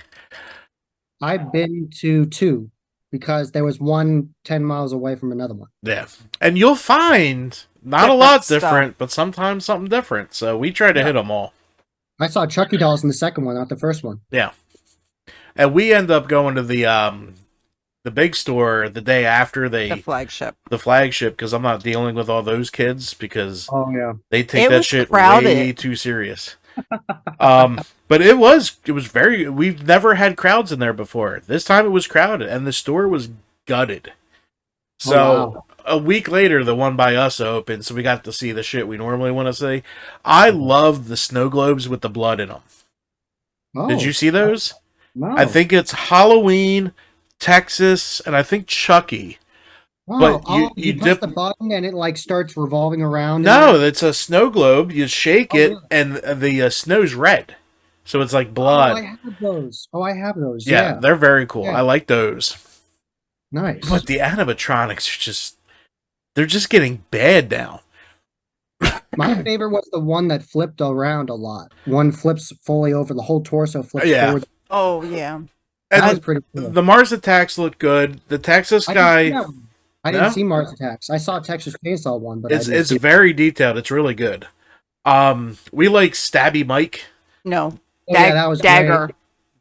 I've been to 2 because there was one 10 miles away from another one. Yeah. And you'll find not a Different lot stuff. different, but sometimes something different. So we try to hit them all. I saw Chucky dolls in the second one, not the first one. Yeah. And we end up going to the big store the day after The flagship. the flagship, because I'm not dealing with all those kids because Oh yeah. they take It that was shit crowded. way too serious. But it was very, we've never had crowds in there before. This time it was crowded and the store was gutted. So wow. a week later, the one by us opened, so we got to see the shit we normally want to see. I love the snow globes with the blood in them. Oh, Did you see those? no. I think it's Halloween, Texas, and I think Chucky. Oh, but you you dip- press the button and it like starts revolving around. No, it's a snow globe. You shake Oh, it, really? and the snow's red, so it's like Oh, blood. I have those. Oh, I have those. Yeah, Yeah. they're very cool. Yeah. I like those. Nice. But the animatronics are they're just getting bad now. My favorite was the one that flipped around a lot. One flips fully over, the whole torso flips Yeah. forward. Oh yeah. That was And pretty cool. the Mars Attacks look good. The Texas I didn't see guy, that one. I didn't No? see Mars Attacks. I saw Texas Chainsaw one, but it's I didn't see very detailed. It's really good. We like Stabby Mike, No. Oh, yeah, that was Dagger.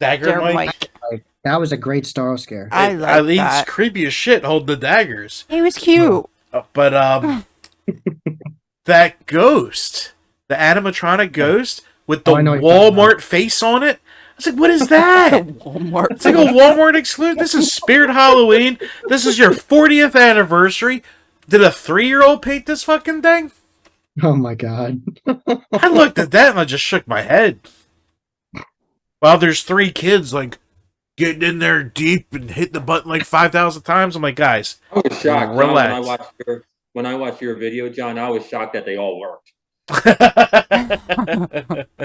Dagger Dagger Mike. Mike. great. That was a great Star Scare. I like He's that. creepy as shit holding the daggers. He was cute. But that ghost, the animatronic ghost with the Oh, I know what you're talking Walmart face on it. I was like, what is that? Walmart. It's like a Walmart exclude. This is Spirit Halloween. This is your 40th anniversary. Did a 3-year-old paint this fucking thing? Oh my god. I looked at that and I just shook my head. While there's 3 kids like getting in there deep and hitting the button like 5,000 times. I'm like, guys, I was shocked John, relax. when I watched your video, John. I was shocked that they all worked.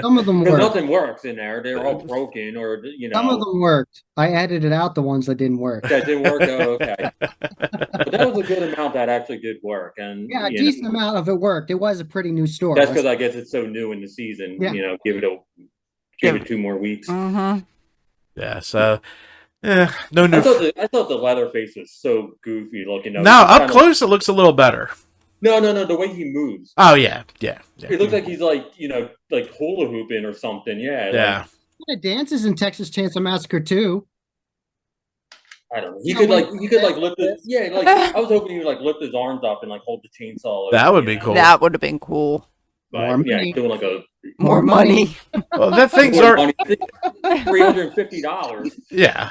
Some of them Because worked. nothing works in there. They're all broken, or Some of them worked. I edited out the ones that didn't work. that didn't work. Oh, okay, but that was a good amount that actually did work, and Yeah, a you decent know, amount of it worked. It was a pretty new store. that's because I guess it's so new in the season. Yeah. You know, give it 2 more weeks. Mm-hmm. Yeah, so no I new. thought the Leatherface was so goofy looking. No, up close it looks a little better. No, the way he moves. Oh yeah. It looks like he's like like hula hooping or something. Yeah. Yeah. It dances in Texas Chainsaw Massacre too. I don't know. He could lift his like I was hoping he would like lift his arms up and like hold the chainsaw. That would be cool. That would have been cool. More But yeah, money. doing like a More money. Well, that thing's are $350. yeah.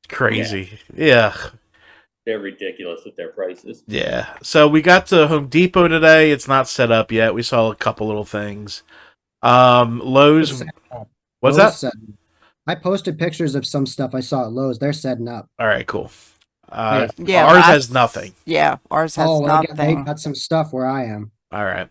Crazy. Yeah. They're ridiculous with their prices. Yeah. So we got to Home Depot today. It's not set up yet. We saw a couple little things. Lowe's. What's Lowe's that? setting. I posted pictures of some stuff I saw at Lowe's. They're setting up. All right, cool. Yeah. Yeah. Ours that's- has nothing. Yeah, ours has Oh, they nothing. got some stuff where I am. All right.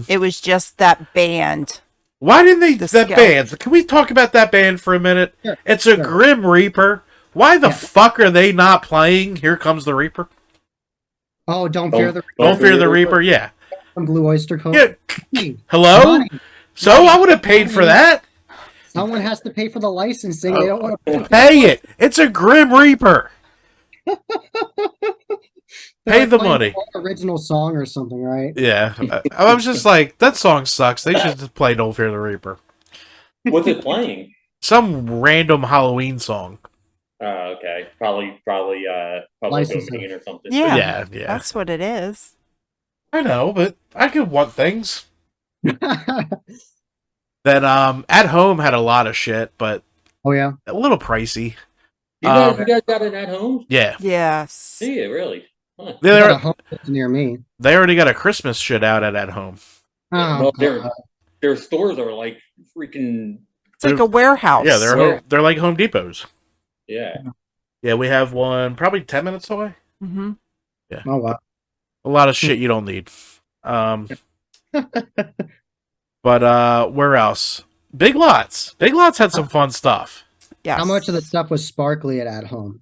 It was just that band. Why didn't they The that scale. band? Can we talk about that band for a minute? Sure, It's a sure. Grim Reaper. Why the Yeah. fuck are they not playing Here Comes the Reaper? Oh, don't fear the Don't fear the Reaper. Yeah. Blue Oyster Cult. Yeah. Hey, Hello. money. So I would have paid for that. Someone has to pay for the licensing. They don't want to Pay it. It's a Grim Reaper. Pay the playing money. the original song or something, right? Yeah. I was just like, that song sucks. They should just play Don't Fear the Reaper. What's it playing? Some random Halloween song. Oh, okay. Probably public Licensing. domain or something. Yeah. Yeah. That's what it is. I know, but I could want things. That At Home had a lot of shit, but Oh yeah. a little pricey. You guys got it at home? Yeah. Yes. See it really? Huh. They got a They home that's near me. already got a Christmas shit out at Home. Oh, Well, God. their stores are like freaking It's like a warehouse. Yeah, Where? they're like Home Depots. yeah. Yeah, we have one probably 10 minutes away. Mm-hmm. Oh wow. A lot of shit you don't need. But where else? Big Lots. Big Lots had some fun stuff. Yes. How much of the stuff was sparkly at home?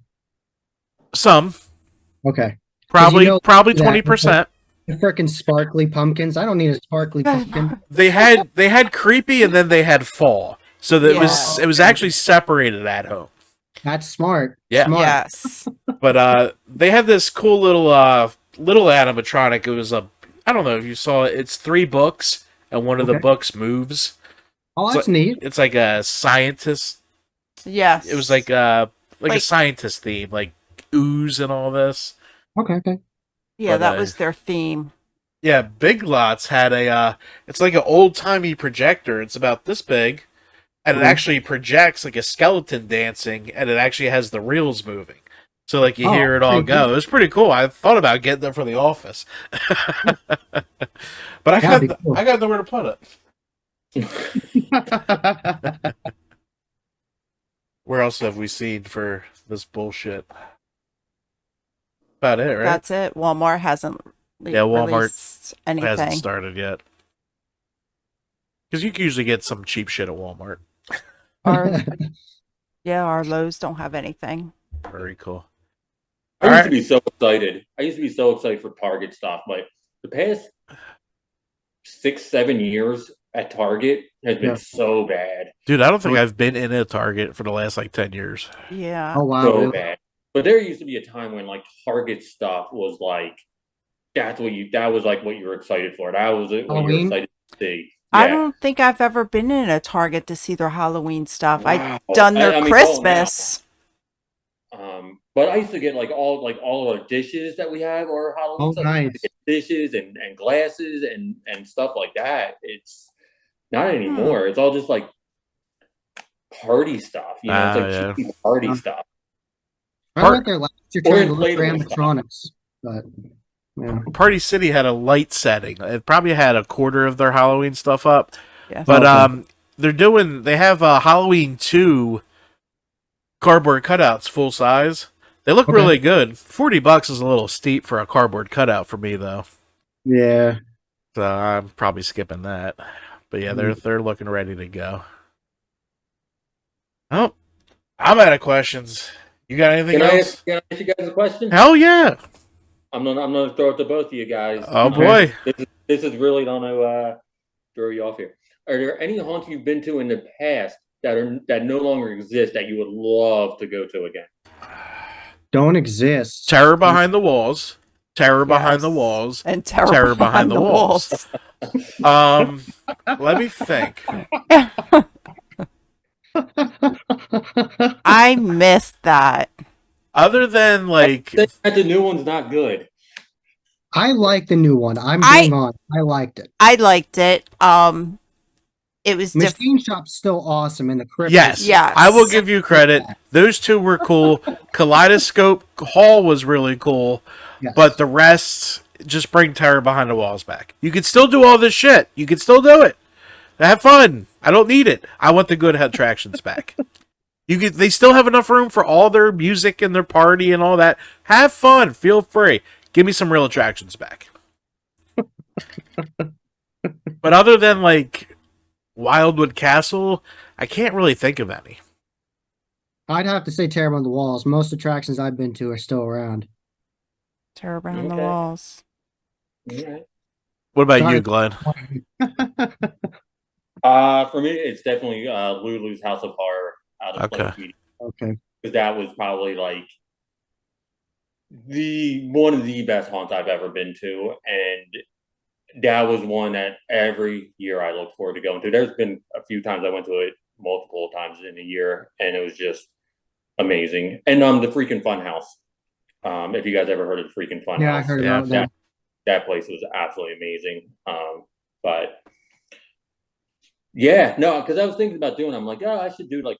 Some, Okay. probably you know probably that- 20%. The frickin' sparkly pumpkins. I don't need a sparkly pumpkin. They had creepy and then they had fall. So that Yeah. it was actually separated at home. That's smart. Yeah. Smart. Yes. But they had this cool little animatronic. It was I don't know if you saw it. It's 3 books and one of the Okay. books moves. Oh, that's neat. It's like a scientist. Yes. It was like a Like- scientist theme, like ooze and all this. Okay. Yeah, but, that was their theme. Yeah, Big Lots had it's like an old timey projector. It's about this big, and it Mhm. actually projects like a skeleton dancing, and it actually has the reels moving. So like you hear it all pretty go. cool. It was pretty cool. I thought about getting them for the office, but I That'd be cool. got nowhere to put it. Where else have we seen for this bullshit? About it, right? That's it. Walmart hasn't Walmart released Hasn't anything. started yet. Because you can usually get some cheap shit at Walmart. Our Lowe's don't have anything. Very cool. I All used right. to be so excited. I used to be so excited for Target stuff. Like the past 6-7 years at Target has been Yeah. so bad. Dude, I don't think I've been in a Target for the last like 10 years. Yeah. Oh wow. So Really? bad. But there used to be a time when like Target stuff was like that was like what you were excited for. That was what you were Halloween? excited to see. I Yeah. don't think I've ever been in a Target to see their Halloween stuff. Wow. I've done their I mean, Christmas. But I used to get like all our dishes that we have or Halloween Oh, stuff. nice. Dishes and glasses and stuff like that. It's not anymore. It's all just like party stuff. You know, it's like Yeah. cheap party stuff. I went there last year Or trying to look for inflatable stuff. animatronics, but yeah. Party City had a light setting. It probably had a quarter of their Halloween stuff up. Yes. But Okay. they have Halloween 2 cardboard cutouts full size. They look Okay. really good. $40 is a little steep for a cardboard cutout for me though. Yeah. So I'm probably skipping that. But yeah, they're looking ready to go. Oh, I'm out of questions. You got anything else? Can I ask you guys a question? Hell yeah. I'm gonna throw it to both of you guys. Oh boy. This is really gonna throw you off here. Are there any haunts you've been to in the past that no longer exist that you would love to go to again? Don't exist. Terror Behind the Walls. Terror Behind the Yes. Walls. And Terror Behind the Walls. Let me think. I missed that. Other than like That the new one's not good. I like the new one. I'm being honest. I liked it. I liked it. It was different. Machine Shop's still awesome in the crypt. yes, Yes. I will give you credit. Those 2 were cool. Kaleidoscope Hall was really cool, Yes. but the rest just bring Terror Behind the Walls back. You can still do all this shit. You can still do it. Have fun. I don't need it. I want the good attractions back. They still have enough room for all their music and their party and all that. Have fun. Feel free. Give me some real attractions back. But other than like Wildwood Castle, I can't really think of any. I'd have to say Terror on the Walls. Most attractions I've been to are still around. Terror Behind the Okay. Walls. Yeah. What about Sorry. you, Glenn? For me, it's definitely Lulu's House of Horror out of Okay. Lake Media. Okay. Because that was probably like one of the best haunts I've ever been to, and that was one that every year I look forward to going to. There's been a few times I went to it multiple times in a year, and it was just amazing. And the Freaking Fun House. If you guys ever heard of the Freaking Fun Yeah, I House, heard about that. that place was absolutely amazing. But yeah, no, because I was thinking about doing. I'm like, oh, I should do like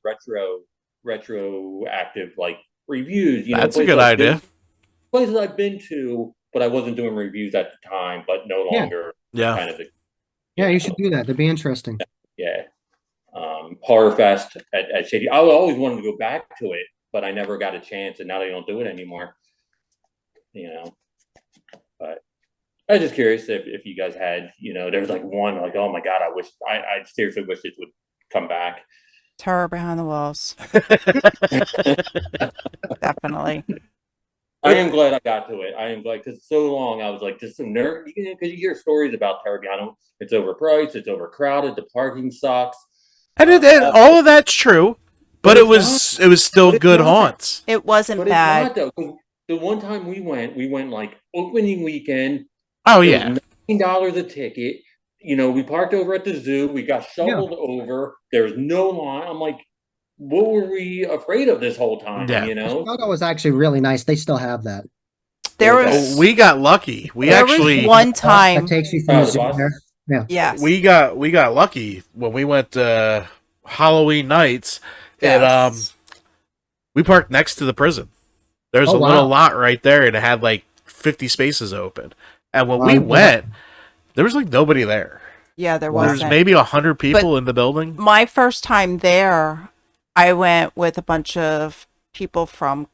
retroactive like reviews. You know, That's a places good I've been- idea. Places I've been to, but I wasn't doing reviews at the time. But no Yeah. longer Yeah. kind of. Yeah, you should do that. That'd be interesting. Yeah. Horror Fest at Shady. I always wanted to go back to it, but I never got a chance, and now they don't do it anymore. You know, but I was just curious if you guys had, there was like one, like, oh my God, I seriously wish it would come back. Terror Behind the Walls. Definitely. I am glad I got to it. I am glad because so long I was like just so nervous because you hear stories about Terrabiano. It's overpriced, it's overcrowded, the parking sucks. And all of that's true, but it was still But it's good not. haunts. It wasn't But it's bad. not though. 'Cause the one time we went like opening weekend. Oh It yeah, was $19 a ticket. You know, we parked over at the zoo. We got shuttled over. There's no line. I'm like, what were we afraid of this whole time? yeah. You know, Chicago was actually really nice. They still have that. There Where's was We got lucky. We there was actually one That time. takes you from Oh, the the zoo bus? there. Yeah. Yes. we got lucky when we went Halloween nights. And Yes. we parked next to the prison. There's Oh, a little wow. lot right there, and it had like 50 spaces open. And when Wow, we yeah. went, there was like nobody there. Yeah, there Wow. There's wasn't. maybe 100 people in the building. My first time there, I went with a bunch of people from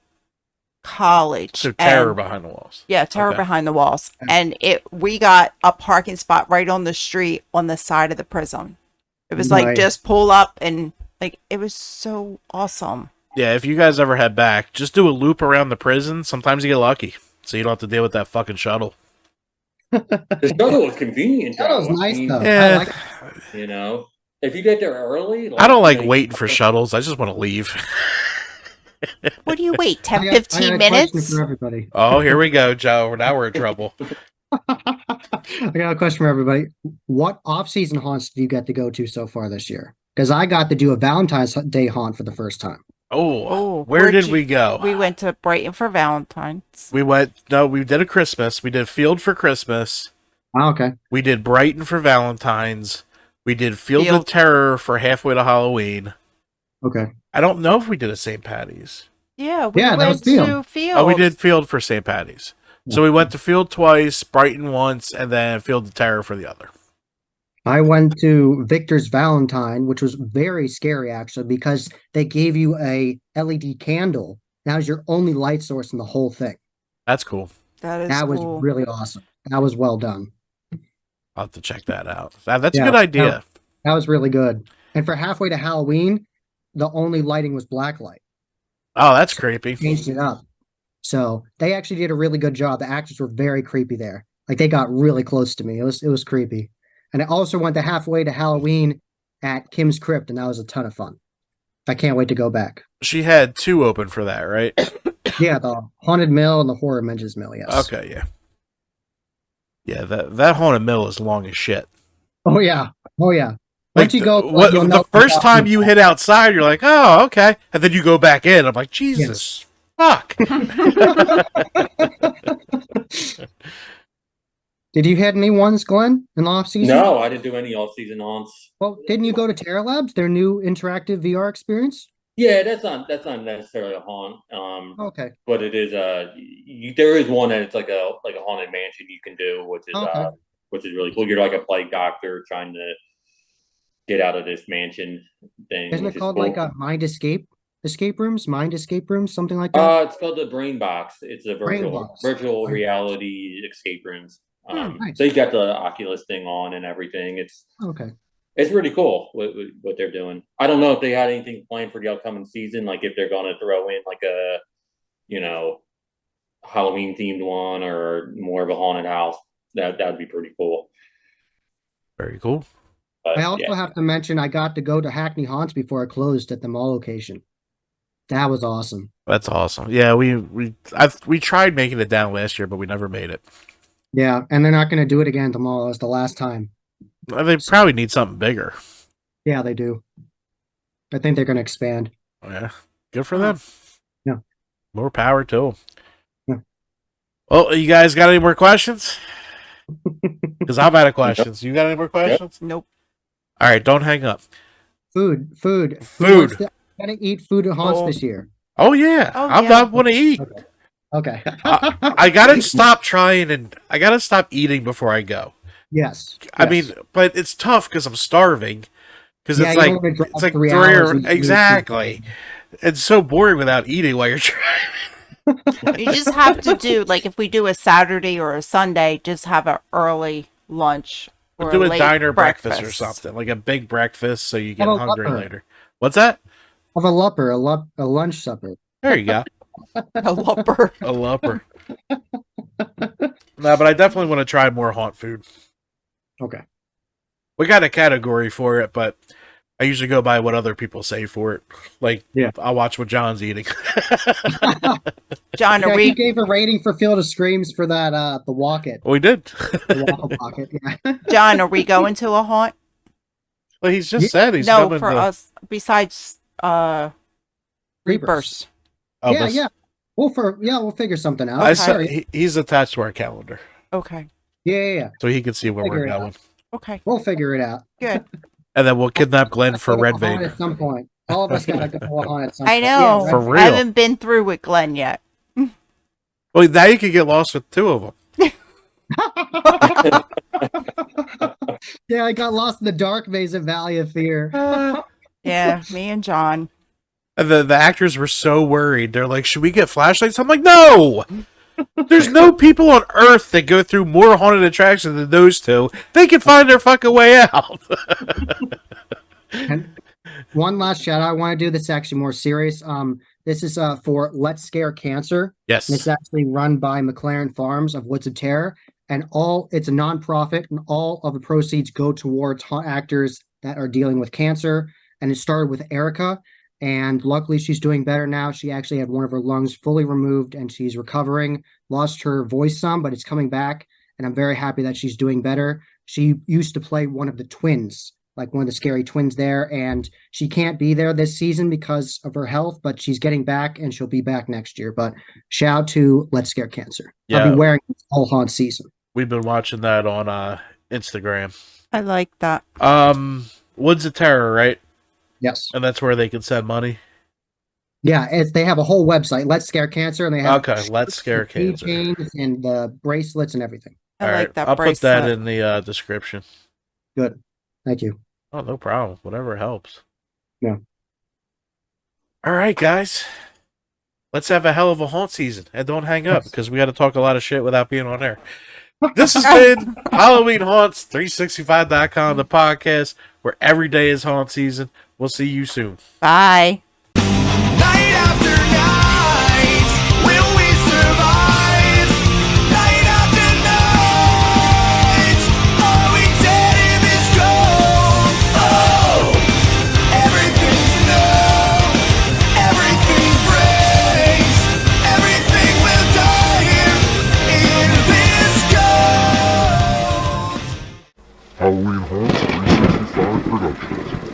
college. So terror and- behind the walls. Yeah, terror Okay. behind the walls. Yeah. And we got a parking spot right on the street on the side of the prison. It was like Nice. just pull up and like it was so awesome. Yeah, if you guys ever head back, just do a loop around the prison. Sometimes you get lucky, so you don't have to deal with that fucking shuttle. the shuttle was convenient. That was though. I nice mean, though. Yeah. I like You know, if you get there early, I don't like waiting for shuttles. I just want to leave. What do you wait? 10, I got 15 a question minutes? for everybody. Oh, here we go, Joe. Now we're in trouble. I got a question for everybody. What off-season haunts do you get to go to so far this year? Because I got to do a Valentine's Day haunt for the first time. Oh, where where'd did you- we go? We went to Brighton for Valentine's. We did a Christmas. We did Field for Christmas. Oh, okay. We did Brighton for Valentine's. We did Field of Field. Terror for halfway to Halloween. Okay. I don't know if we did a St. Patty's. Yeah, we Yeah, that was went Field. to Field. Oh, we did Field for St. Patty's. So we went to Field twice, Brighton once, and then Field of Terror for the other. I went to Victor's Valentine, which was very scary actually, because they gave you a LED candle. That was your only light source in the whole thing. That's cool. That is That was cool. really awesome. That was well done. I'll have to check that out. That's a Yeah, good idea. That was really good. And for halfway to Halloween, the only lighting was black light. Oh, that's creepy. Changed it up. So they actually did a really good job. The actors were very creepy there. Like they got really close to me. It was creepy. And I also went to halfway to Halloween at Kim's Crypt, and that was a ton of fun. I can't wait to go back. She had two open for that, right? Yeah, the Haunted Mill and the Horror Menges Mill, yes. Okay, yeah. Yeah, that Haunted Mill is long as shit. Oh yeah. Oh yeah. Like, Once you go, you'll the know first time you hit outside, you're like, oh, okay. And then you go back in. I'm like, Jesus, fuck. Did you hit any ones, Glenn, in the off season? No, I didn't do any off-season haunts. Well, didn't you go to Terra Labs, their new interactive VR experience? Yeah, that's not necessarily a haunt. Okay. But it is there is one that it's like a haunted mansion you can do, Okay. which is really cool. You're like a plague doctor trying to get out of this mansion thing. Isn't which it is called cool. like a mind escape rooms, something like that? It's called the Brain Box. It's a Brain virtual Box. virtual Right. reality escape rooms. Nice. They got the Oculus thing on and everything. Okay. It's really cool what they're doing. I don't know if they had anything planned for the upcoming season, like if they're going to throw in like a, Halloween themed one or more of a haunted house. That would be pretty cool. Very cool. But, I also yeah. have to mention I got to go to Hackney Haunts before it closed at the mall location. That was awesome. That's awesome. Yeah, we tried making it down last year, but we never made it. Yeah, and they're not going to do it again tomorrow. It's the last time. They probably need something bigger. Yeah, they do. I think they're going to expand. Yeah, good for them. Yeah. More power to them. Yeah. Well, you guys got any more questions? Because I'm out of questions. You got any more questions? Nope. All right, don't hang up. Food. Food. Gonna eat food at haunts Oh. this year. Oh yeah, Oh, I'm yeah. not want to eat. Okay. I gotta stop trying and I gotta stop eating before I go. Yes. I yes. mean, but it's tough because I'm starving. Because Yeah, it's you like don't wanna drive it's like 3 3 hours or and eat exactly. It's so boring without eating while you're trying. You just have to do like if we do a Saturday or a Sunday, just have an early lunch or Do a late diner breakfast or something, like a big breakfast, so you get Have a hungry supper. later. What's that? Have a lupper, a lunch supper. There you go. A lumper. A lumper. No, but I definitely want to try more haunt food. Okay. We got a category for it, but I usually go by what other people say for it. Like, Yeah. I'll watch what John's eating. John, Yeah, are he we gave a rating for Field of Screams for that the walk it. We did. The waffle pocket. Yeah. John, are we going to a haunt? Well, he's just Yeah. said he's No, coming for to... us besides Reapers. Oh, Yeah, but yeah. We'll figure something out. I Okay. saw, he's attached to our calendar, Okay. Yeah. so he can see where Figure we're it out. going. Okay. We'll figure it out. Good. And then we'll kidnap Glenn for Red Gotta go haunt Vader. At some point. All of us gotta go haunt at some I point. know. Yeah, For right. real. I haven't been through with Glenn yet. Well, now you can get lost with two of them. Yeah, I got lost in the dark maze of Valley of Fear. Yeah, me and John. And the actors were so worried. They're like, should we get flashlights? I'm like, no! There's no people on Earth that go through more haunted attractions than those two. They can find their fucking way out. And one last shout out. I want to do this actually more serious. This is for Let's Scare Cancer. Yes. And it's actually run by McLaren Farms of Woods of Terror, and it's a nonprofit, and all of the proceeds go towards actors that are dealing with cancer. And it started with Erica, and luckily she's doing better now. She actually had one of her lungs fully removed, and she's recovering. Lost her voice some, but it's coming back, and I'm very happy that she's doing better. She used to play one of the twins, like one of the scary twins there, and she can't be there this season because of her health, but she's getting back, and she'll be back next year. But shout out to Let's Scare Cancer. I'll Yeah. be wearing it all haunt season. We've been watching that on Instagram. I like that. Woods of Terror, right? Yes. And that's where they can send money. Yeah, they have a whole website, Let's Scare Cancer, and they have Okay, Let's Scare Cancer. keychains and the bracelets and everything. I All like right, that I'll bracelet. put that in the description. Good. Thank you. Oh, no problem. Whatever helps. Yeah. All right, guys. Let's have a hell of a haunt season. And don't hang up, Yes. because we got to talk a lot of shit without being on air. This has been Halloween Haunts 365.com, the podcast where every day is haunt season. We'll see you soon. Bye. Night after night, will we survive? Night after night, are we dead in this cold? Oh, everything's new, everything breaks, everything will die here in this cold. Halloween Haunts 365 Productions.